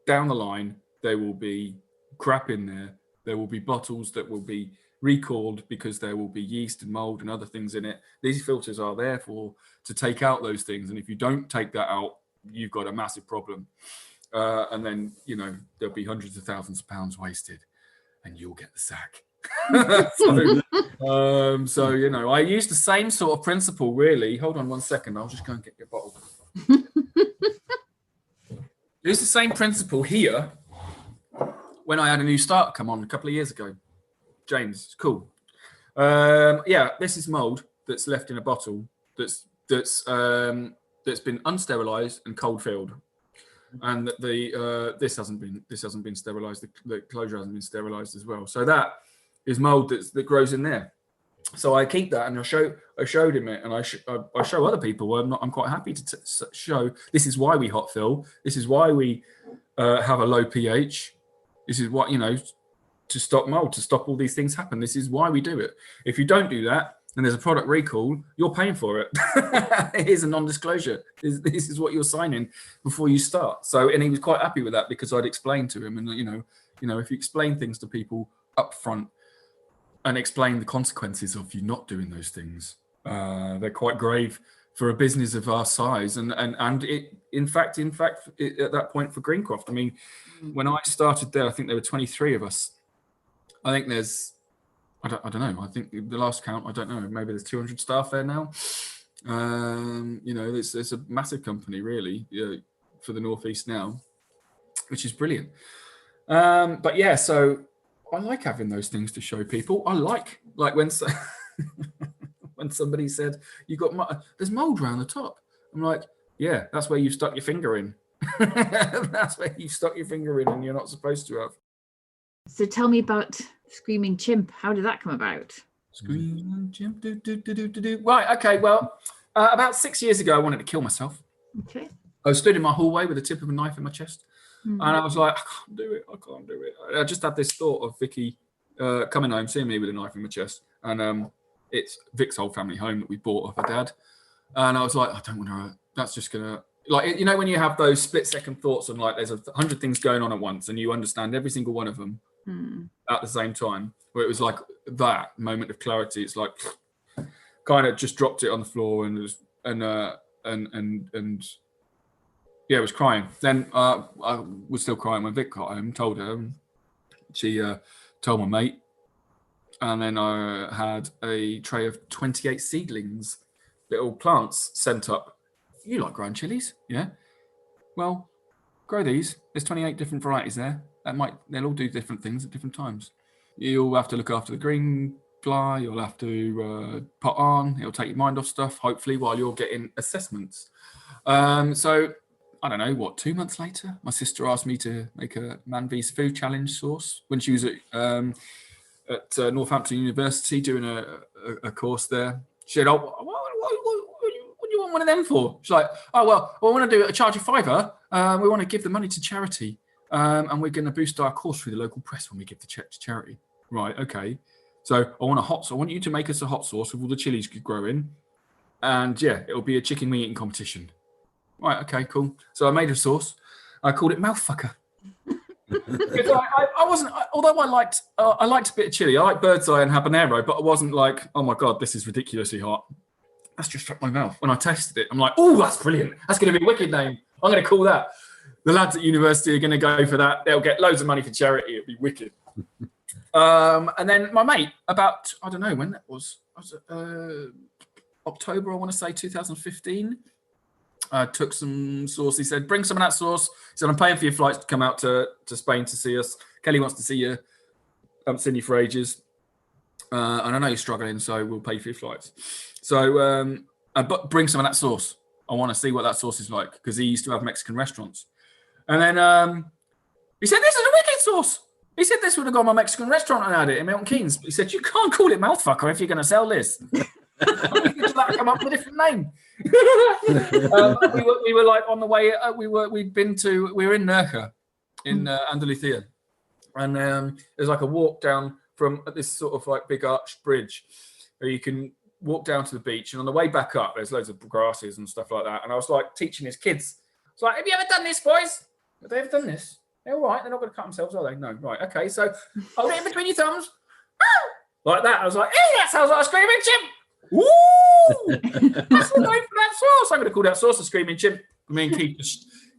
down the line, there will be crap in there. There will be bottles that will be recalled because there will be yeast and mold and other things in it. These filters are there to take out those things. And if you don't take that out, you've got a massive problem. And then, there'll be hundreds of thousands of pounds wasted and you'll get the sack. So, I use the same sort of principle, really. Hold on one second. I'll just go and get your bottle. Use the same principle here when I had a new starter come on a couple of years ago. James, it's cool. This is mold that's left in a bottle that's been unsterilised and cold filled, and this hasn't been sterilised. The closure hasn't been sterilised as well. So that is mold that grows in there. So I keep that, and I showed him it, and I show other people. I'm quite happy to show. This is why we hot fill. This is why we have a low pH. This is what to stop mold, to stop all these things happen. This is why we do it. If you don't do that, and there's a product recall, you're paying for it. Here's a non-disclosure. This is what you're signing before you start. So, and he was quite happy with that because I'd explained to him, and if you explain things to people up front and explain the consequences of you not doing those things, they're quite grave for a business of our size. And it, in fact, at that point for Greencroft, I mean, when I started there, I think there were 23 of us. I think there's, I don't know. I think the last count, I don't know. Maybe there's 200 staff there now. It's a massive company, really, for the Northeast now, which is brilliant. But yeah, so I like having those things to show people. I like when when somebody said there's mold around the top. I'm like, yeah, that's where you stuck your finger in. That's where you stuck your finger in, and you're not supposed to have.
So tell me about Screaming Chimp. How did that come about?
Screaming Chimp. Right. Okay. Well, about 6 years ago, I wanted to kill myself.
Okay.
I stood in my hallway with the tip of a knife in my chest, and I was like, I can't do it. I just had this thought of Vicky coming home, seeing me with a knife in my chest, and it's Vic's old family home that we bought off her dad, and I was like, I don't want to. That's just gonna, when you have those split-second thoughts and there's 100 things going on at once, and you understand every single one of them at the same time. Where it was like that moment of clarity. It's like kind of just dropped it on the floor and yeah, I was crying. Then I was still crying when Vic got home. Told her, she told my mate, and then I had a tray of 28 seedlings, little plants sent up. You like growing chilies, yeah? Well, grow these. There's 28 different varieties there. They'll all do different things at different times. You'll have to look after the green fly. You'll have to pot on. It'll take your mind off stuff, hopefully, while you're getting assessments. So I don't know, 2 months later, my sister asked me to make a Man vs Food Challenge sauce when she was at Northampton University doing a course there. She said, what do you want one of them for? She's like, I want to do a charge of £5. We want to give the money to charity. And we're going to boost our course through the local press when we give the check to charity. Right, okay. So I want you to make us a hot sauce with all the chilies you grow in. And yeah, it'll be a chicken wing eating competition. Right, okay, cool. So I made a sauce. I called it Mouthfucker. Although I liked a bit of chili. I like bird's eye and habanero, but I wasn't like, oh my God, this is ridiculously hot. That's just struck my mouth. When I tasted it, I'm like, oh, that's brilliant. That's going to be a wicked name. I'm going to call that. The lads at university are going to go for that. They'll get loads of money for charity. It'll be wicked. And then my mate, about, I don't know when that was October, I want to say 2015, took some sauce. He said, bring some of that sauce. He said, I'm paying for your flights to come out to Spain to see us. Kelly wants to see you. I haven't seen you for ages. And I know you're struggling, so we'll pay for your flights. So, but bring some of that sauce. I want to see what that sauce is like, because he used to have Mexican restaurants. And then he said, this is a wicked sauce. He said this would have gone to my Mexican restaurant and had it in Milton Keynes. He said, you can't call it Mouthfucker if you're going to sell this. Come up with a different name. We were like on the way. We were in Nerja in Andalusia, and there's like a walk down from this sort of like big arched bridge where you can walk down to the beach, and on the way back up there's loads of grasses and stuff like that. And I was like teaching his kids. It's like, have you ever done this, boys? Have they ever done this? They're all right. They're not going to cut themselves, are they? No. Right. Okay. So hold it in between your thumbs. Like that. I was like, hey, that sounds like a Screaming Chimp. Woo! That's the name for that sauce. I'm going to call that sauce a Screaming Chimp. Me and Keith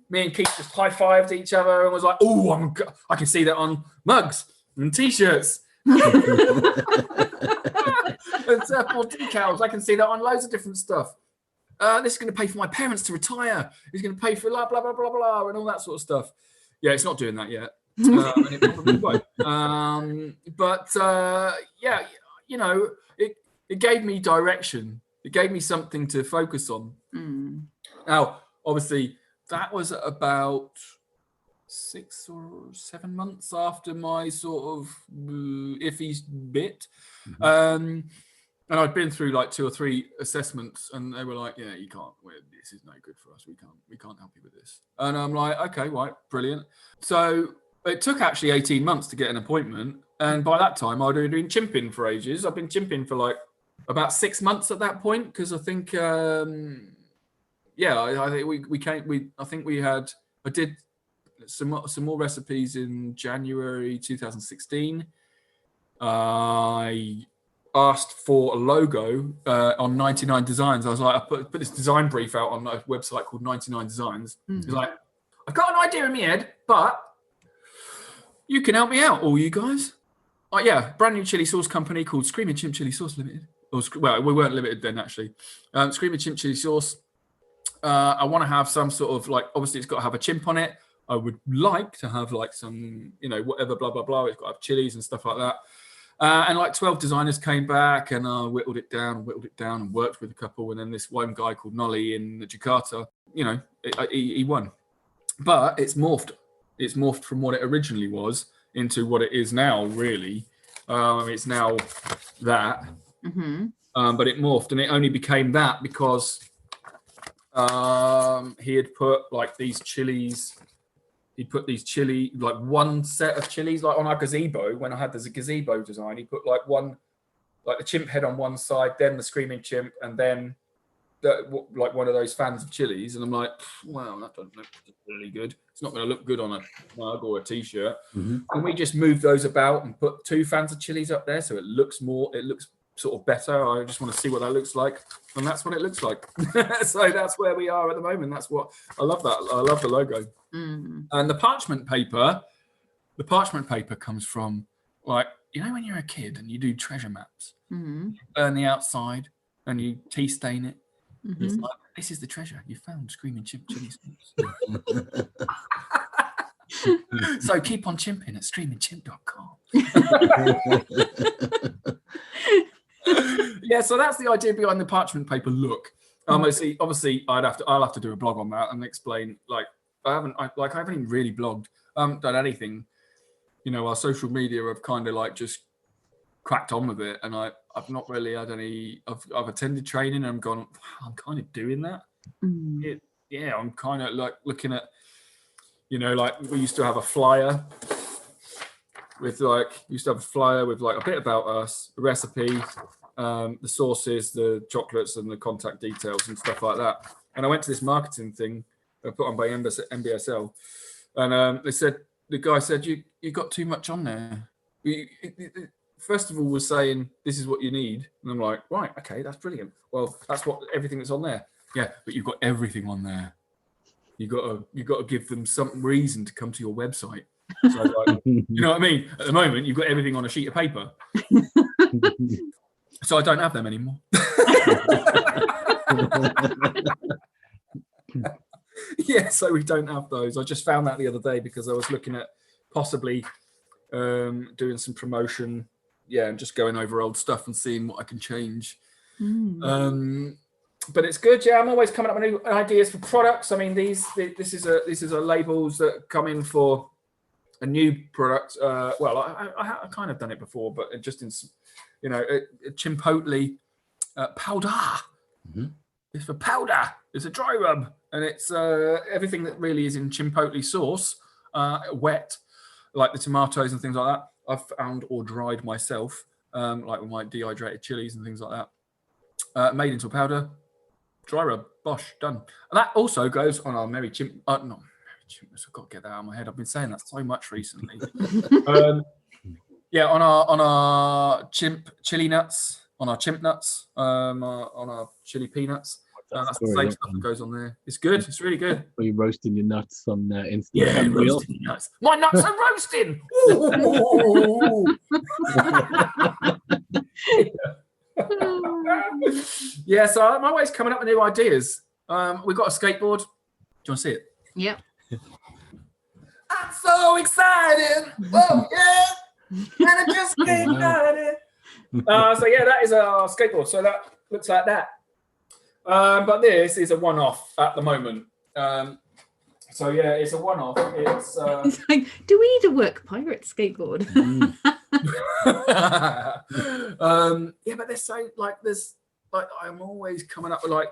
me and Keith just high-fived each other and was like, oh, I can see that on mugs and T-shirts. And surfboard decals. I can see that on loads of different stuff. This is going to pay for my parents to retire. It's going to pay for blah, blah, blah, blah, blah, and all that sort of stuff. Yeah, it's not doing that yet. And it probably won't. Yeah, you know, it gave me direction. It gave me something to focus on. Now, obviously, that was about 6 or 7 months after my sort of iffy bit. And I'd been through like 2 or 3 assessments, and they were like, yeah, you can't, this is no good for us. We can't help you with this. And I'm like, okay, right, brilliant. So it took actually 18 months to get an appointment. And by that time, I'd already been chimping for ages. I've been chimping for like about 6 months at that point, because I think, I did some more recipes in January 2016. I asked for a logo on 99 Designs. I was like, I put this design brief out on a website called 99 Designs. It's like, I've got an idea in my head, but you can help me out, all you guys. Brand new chili sauce company called Screaming Chimp Chili Sauce Limited. Well, we weren't limited then, actually. Screaming Chimp Chili Sauce. I want to have some sort of, like, obviously it's got to have a chimp on it. I would like to have like some, you know, whatever, blah, blah, blah. It's got to have chilies and stuff like that. And like 12 designers came back, and I whittled it down and worked with a couple. And then this one guy called Nolly in Jakarta, you know, he won. But it's morphed. It's morphed from what it originally was into what it is now, really. It's now that. But it morphed, and it only became that because he had put like these chilies. He put these chili, like one set of chilies, like on our gazebo. When I had the gazebo design, he put like one, like the chimp head on one side, then the Screaming Chimp, and then like one of those fans of chilies. And I'm like, wow, that doesn't look really good. It's not going to look good on a mug or a T-shirt. And we just moved those about and put 2 fans of chilies up there, so it looks sort of better. I just want to see what that looks like, and that's what it looks like. So that's where we are at the moment. That's what I love. That I love the logo. And the parchment paper comes from, like, you know, when you're a kid and you do treasure maps, you burn the outside and you tea stain it. It's like, this is the treasure you found, Screaming Chimp Chili Sauce. So keep on chimping at screamingchimp.com. Yeah, so that's the idea behind the parchment paper look. Obviously, I'll have to do a blog on that and explain. Like, I haven't even really blogged. I haven't done anything. You know, our social media have kind of like just cracked on with it, and I've not really had any. I've attended training, and I'm gone, wow, I'm kind of doing that. I'm kind of like looking at, you know, like we used to have a flyer with like a bit about us, a recipe, the sauces, the chocolates, and the contact details and stuff like that. And I went to this marketing thing put on by NBSL, and the guy said, you got too much on there. First of all, was saying this is what you need, and I'm like, right, okay, that's brilliant. Well, that's what everything that's on there. Yeah, but you've got everything on there. You got to give them some reason to come to your website. So, like, you know what I mean? At the moment, you've got everything on a sheet of paper. So I don't have them anymore. Yeah, so we don't have those. I just found that the other day because I was looking at possibly doing some promotion, and just going over old stuff and seeing what I can change. But it's good. Yeah, I'm always coming up with new ideas for products. I mean, this is a labels that come in for a new product. Well, I kind of done it before, but it just in, you know, Chipotle powder. It's for powder. It's a dry rub, and it's everything that really is in Chipotle sauce, wet, like the tomatoes and things like that. I've found or dried myself, like with my dehydrated chilies and things like that. Made into a powder, dry rub, bosh, done. And that also goes on our Mary Chimp. Not Mary Chimp. I've got to get that out of my head. I've been saying that so much recently. On our chimp chili nuts, on our chimp nuts, on our chili peanuts. That's the same stuff that goes on there. It's good. It's really good.
Are you roasting your nuts on Instagram?
Yeah, roasting your nuts. My nuts are roasting. Yeah, so I'm always coming up with new ideas. We've got a skateboard. Do you want to see it?
Yep.
I'm so excited. Oh, yeah. And I just can't hide it. So yeah, that is our skateboard. So that looks like that. But this is a one-off at the moment. So yeah, it's a one-off. It's
like, do we need a work pirate skateboard?
Yeah, but there's so I'm always coming up with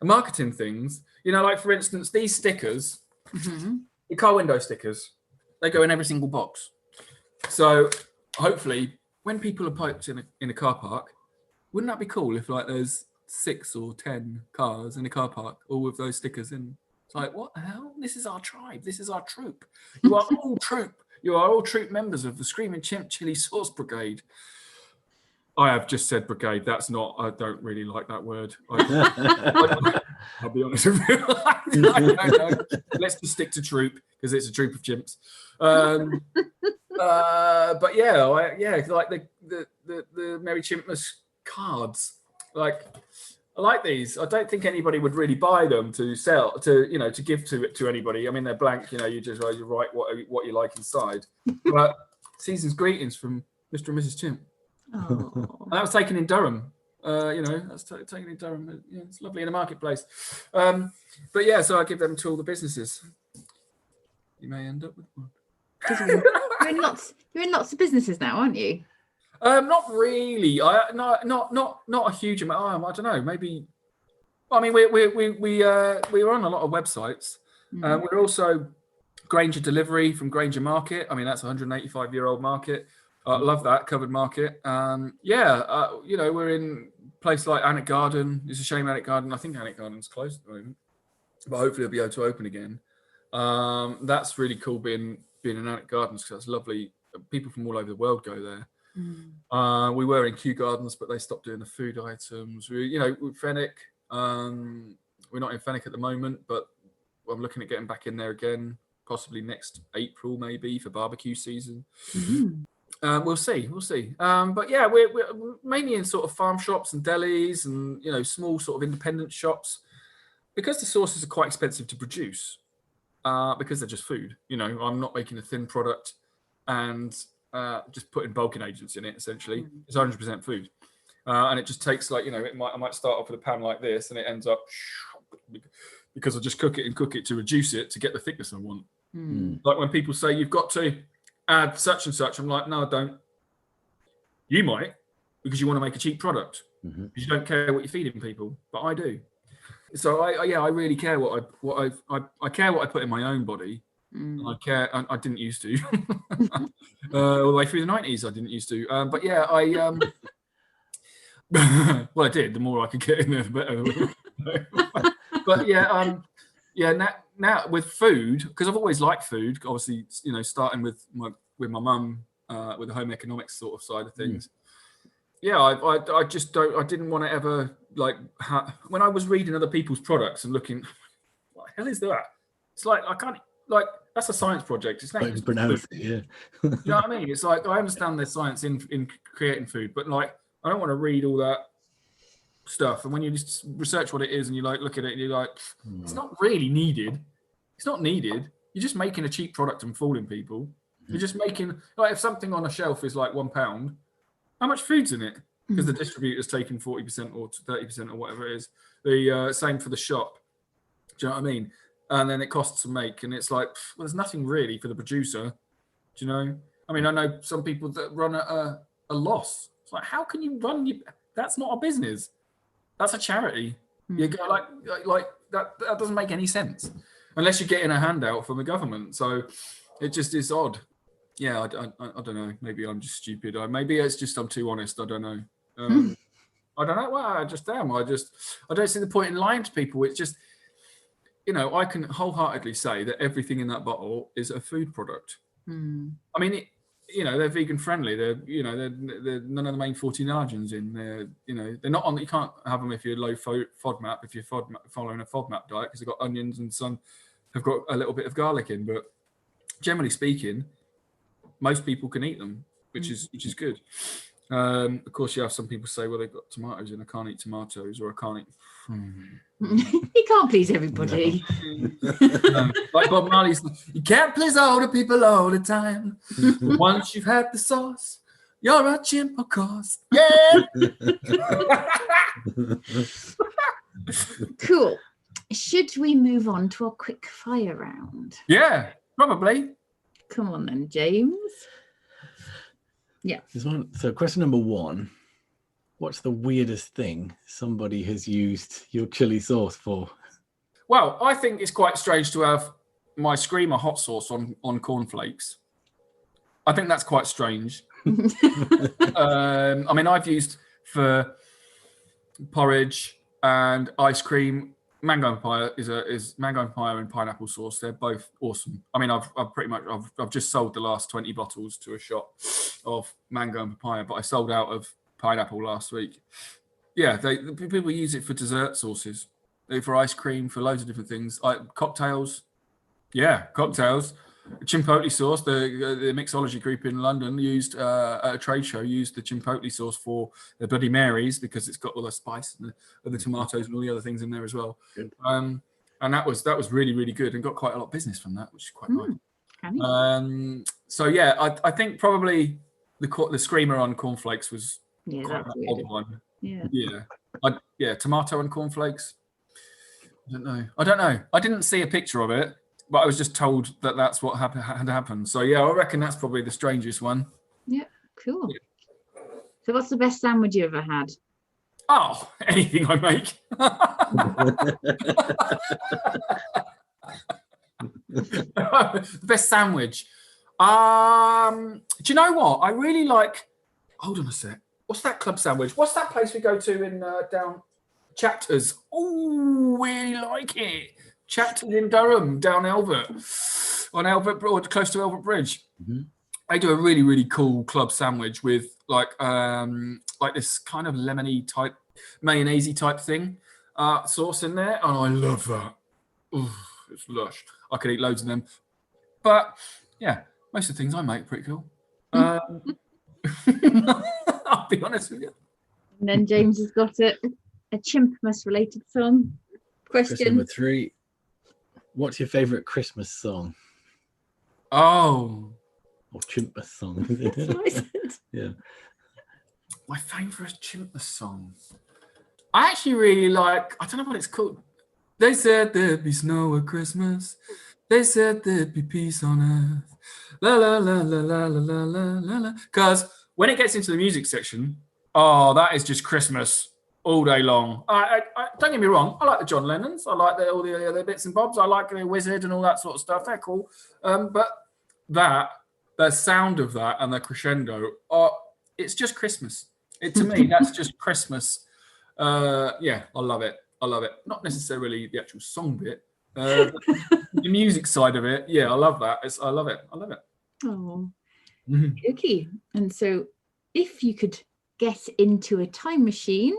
marketing things. Like for instance, these stickers, the car window stickers, they go in every single box. So hopefully, when people are parked in a car park, wouldn't that be cool if there's 6 or 10 cars in a car park, all with those stickers in? It's like, what the hell? This is our tribe. This is our troop. You are all troop. You are all troop members of the Screaming Chimp Chili Sauce Brigade. I have just said brigade. That's not. I don't really like that word. I'll be honest with you. I don't know. Let's just stick to troop because it's a troop of chimps. But yeah, like the Merry Chimpmas cards. I like these. I don't think anybody would really buy them to sell, to give to anybody. I mean, they're blank. You just you write what you like inside. But season's greetings from Mr and Mrs Chimp.
Oh.
And that was taken in Durham. That's taken in Durham. Yeah, it's lovely in the marketplace. But yeah, so I give them to all the businesses. You may end up with one.
You're in lots of businesses now, aren't you?
Not really. Not a huge amount. I don't know. Maybe. I mean, we were on a lot of websites. We're also Granger Delivery from Granger Market. I mean, that's a 185-year-old market. Love that covered market. We're in places like Annick Garden. It's a shame Annick Garden. I think Annick Garden's closed at the moment, but hopefully it'll be able to open again. That's really cool being in Annick Gardens because that's lovely. People from all over the world go there. We were in Kew Gardens, but they stopped doing the food items. With Fenwick. We're not in Fenwick at the moment, but I'm looking at getting back in there again, possibly next April, maybe for barbecue season. We'll see. But yeah, we're mainly in sort of farm shops and delis and small sort of independent shops because the sauces are quite expensive to produce because they're just food. I'm not making a thin product and just putting bulking agents in it. Essentially, it's 100% food, and it just takes I might start off with a pan like this, and it ends up because I just cook it to reduce it to get the thickness I want. Like when people say you've got to add such and such, I'm like, no, I don't. You might, because you want to make a cheap product, because you don't care what you're feeding people, but I do. So I really care I care what I put in my own body. I care. I didn't used to. All the way through the 90s, I didn't used to. But yeah, well, I did. The more I could get in there, the better. But yeah, now with food, because I've always liked food. Obviously, starting with my mum with the home economics sort of side of things. Yeah, I just don't. I didn't want to ever when I was reading other people's products and looking, what the hell is that? It's like I can't that's a science project. It's not
even pronounce it. Yeah.
You know what I mean? It's like I understand there's science in creating food, but I don't want to read all that stuff. And when you just research what it is and you look at it and you're like, it's not really needed. It's not needed. You're just making a cheap product and fooling people. You're just making if something on a shelf is £1, how much food's in it? Because the distributor's taking 40% or 30% or whatever it is. The same for the shop. Do you know what I mean? And then it costs to make, and it's well, there's nothing really for the producer. Do you know? I mean, I know some people that run a loss. It's like, how can you run? That's not a business. That's a charity. You go like that. That doesn't make any sense unless you're getting a handout from the government. So it just is odd. Yeah, I don't know. Maybe I'm just stupid. Maybe it's just I'm too honest. I don't know. I don't know. Well, I just am. I don't see the point in lying to people. It's just, I can wholeheartedly say that everything in that bottle is a food product. I mean, they're vegan friendly. They're they're none of the main 14 allergens in. They're not on. You can't have them if you're low FODMAP. If you're following a FODMAP diet, because they've got onions and some have got a little bit of garlic in. But generally speaking, most people can eat them, which is good. Of course, you have some people say, well, they've got tomatoes in. I can't eat tomatoes, or I can't eat.
You can't please everybody.
No. Like Bob Marley's, you can't please all the people all the time. Once you've had the sauce, you're a chimp, of course. Yeah.
Cool. Should we move on to a quick fire round?
Yeah, probably.
Come on then, James. Yeah.
So question number 1. What's the weirdest thing somebody has used your chili sauce for?
Well, I think it's quite strange to have my Screamer hot sauce on cornflakes. I think that's quite strange. I mean, I've used for porridge and ice cream. Mango Empire is Mango Empire and pineapple sauce. They're both awesome. I mean, I've just sold the last 20 bottles to a shop of Mango and papaya, but I sold out of pineapple last week. Yeah, people use it for dessert sauces, for ice cream, for loads of different things. Cocktails. Yeah, cocktails. Chipotle sauce. The mixology group in London used at a trade show used the Chipotle sauce for the Bloody Marys because it's got all the spice and the tomatoes and all the other things in there as well. Good. And that was really, really good and got quite a lot of business from that, which is quite nice. So yeah, I think probably the Screamer on cornflakes was quite an odd one. Yeah. Tomato and cornflakes. I don't know. I didn't see a picture of it, but I was just told that that's what had happened. So yeah, I reckon that's probably the strangest one.
Yeah, cool. Yeah. So what's the best sandwich you ever had?
Oh, anything I make. Best sandwich. Do you know what? I really like. Hold on a sec. What's that club sandwich? What's that place we go to in down Chapters? Oh, really like it. Chapters in Durham, down on Albert, or close to Albert Bridge. Mm-hmm. They do a really, really cool club sandwich with like this kind of lemony type, mayonnaise type thing, sauce in there, and I love that. Ooh, it's lush. I could eat loads of them. But yeah, most of the things I make are pretty cool. I'll be honest with you.
And then James has got a Chimpmas related song. Question
number 3. What's your favourite Christmas song?
Oh.
Or Chimpmas song. Yeah.
My favourite Chimpmas song. I actually really like, I don't know what it's called. They said there'd be snow at Christmas. They said there'd be peace on earth. La la la la la la la la la. Because when it gets into the music section, that is just Christmas all day long. I don't get me wrong. I like the John Lennons. I like all the other bits and bobs. I like the Wizard and all that sort of stuff. They're cool. But the sound of that and the crescendo, it's just Christmas. To me, that's just Christmas. Yeah, I love it. Not necessarily the actual song bit. The music side of it, yeah, I love that. I love it.
Oh, okay. And so, if you could get into a time machine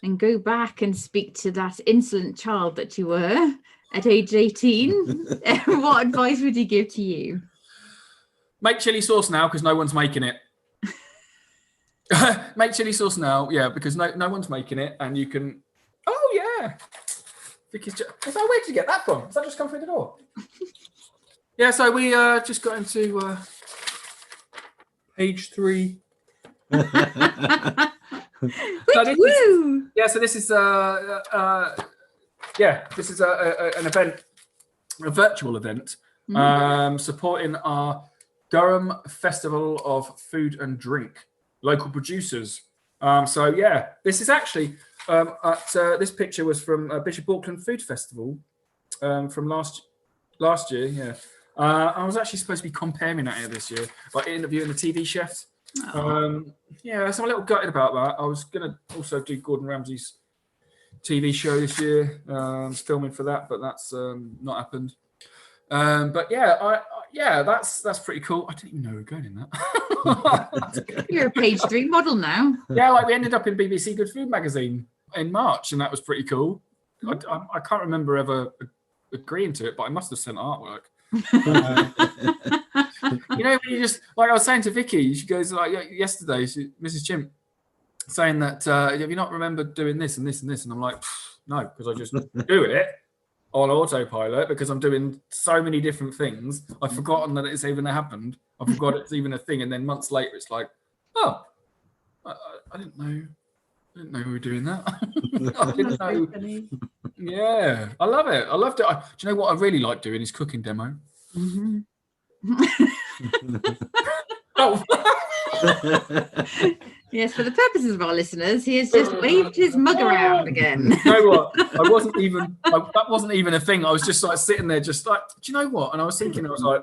and go back and speak to that insolent child that you were at age 18, what advice would you give to you?
Make chili sauce now because no one's making it. Make chili sauce now, yeah, because no one's making it, and you can. Oh yeah. Because where did you get that from? Has that just come through the door? Yeah, so we just got into page 3. So this is an event, a virtual event, supporting our Durham Festival of Food and Drink, local producers. So yeah, this is actually. This picture was from Bishop Auckland Food Festival from last year. Yeah, I was actually supposed to be comparing that here this year, like interviewing the TV chefs. Yeah, so I'm a little gutted about that. I was gonna also do Gordon Ramsay's TV show this year. I was filming for that, but that's not happened. But yeah, that's pretty cool. I didn't even know we were going in that.
You're a page 3 model now.
Yeah, like we ended up in BBC Good Food magazine in March, and that was pretty cool. I can't remember ever agreeing to it, but I must have sent artwork. You know, when you just, like I was saying to Vicky, she goes like yesterday, Mrs Chimp, saying that have you not remembered doing this and this and this? And I'm like, no, because I just do it on autopilot because I'm doing so many different things. I've forgotten that it's even happened. I forgot it's even a thing, and then months later, it's like, oh, I didn't know. I didn't know we were doing that. I didn't know. Yeah, I love it. I loved it. Do you know what I really like doing is cooking demo.
Mm-hmm.
Oh.
Yes, for the purposes of our listeners, he has just waved his mug around again.
You know what? That wasn't even a thing. I was just like sitting there, just like, do you know what? And I was thinking, I was like,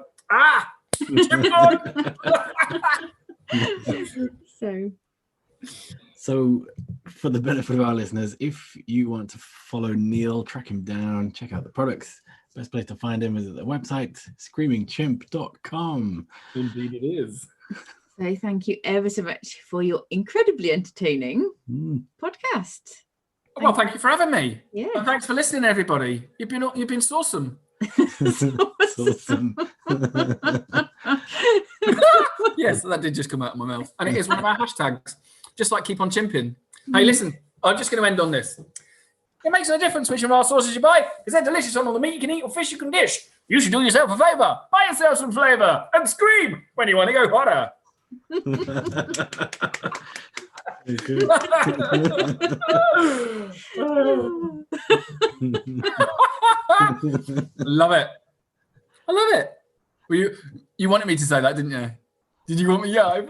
So, for the benefit of our listeners, if you want to follow Neil, track him down, check out the products, best place to find him is at the website, screamingchimp.com.
Indeed it is.
So thank you ever so much for your incredibly entertaining podcast.
Well, thank you for having me.
Yeah.
And thanks for listening, everybody. You've been awesome.
Awesome.
Yes, that did just come out of my mouth. And it is one of our hashtags. Just like keep on chimping. Hey, listen, I'm just going to end on this. It makes no difference which of our sauces you buy, because they're delicious on all the meat you can eat or fish you can dish. You should do yourself a favour. Buy yourself some flavour and scream when you want to go hotter. Love it. I love it. Well, you wanted me to say that, didn't you? Did you want me? Yeah.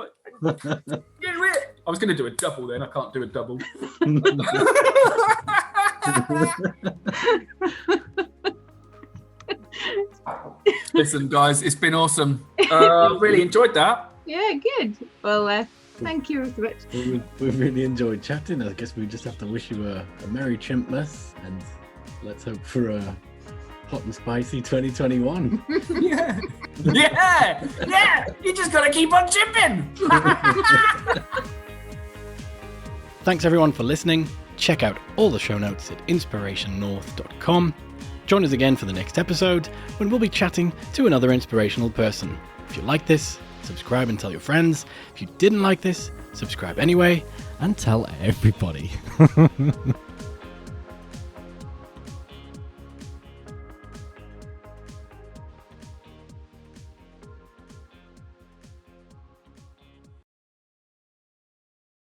I was going to do a double then. I can't do a double. Listen, guys, it's been awesome. Really enjoyed that.
Yeah, good. Well, thank you so much.
We've really enjoyed chatting. I guess we just have to wish you a Merry Chimpmas, and let's hope for a hot and spicy 2021.
Yeah. You just got to keep on chimping.
Thanks everyone for listening. Check out all the show notes at inspirationnorth.com. Join us again for the next episode when we'll be chatting to another inspirational person. If you like this, subscribe and tell your friends. If you didn't like this, subscribe anyway and tell everybody.